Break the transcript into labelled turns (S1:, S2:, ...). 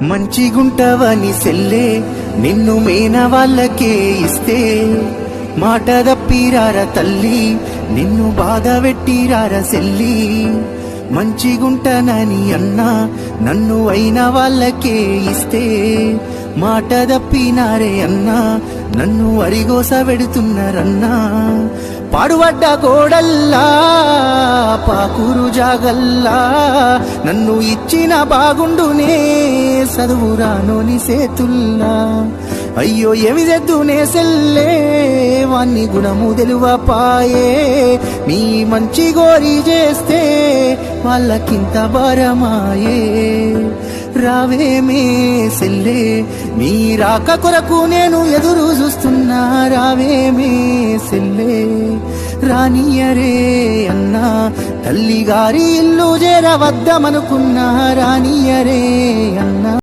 S1: మంచిగుంటవని సెల్లే నిన్ను మేన వాళ్ళకే ఇస్తే మాట దప్పిరార తల్లి నిన్ను బాధ పెట్టిరార సెల్లి మంచిగుంటనని అన్నా నన్ను అయిన వాళ్ళకే ఇస్తే మాట దప్పినారే అన్నా నన్ను అరిగోస పెడుతున్నారన్నా పాడుబడ్డ గోడల్లా పాకురు జాగల్లా నన్ను ఇచ్చిన బాగుండునే చదువురానోని సేతుల్లా అయ్యో ఏమి తెద్దునే సెల్లే వాన్ని గుణము తెలువపాయే నీ మంచి గోరి చేస్తే వాళ్ళకింత భారమాయే రావేమే సెల్లే నీ రాక కొరకు నేను ఎదురు చూస్తున్నా రావేమే సెల్లే రానియరే అన్నా తల్లిగారి ఇల్లు చేరవద్దమనుకున్నా రానియరే అన్నా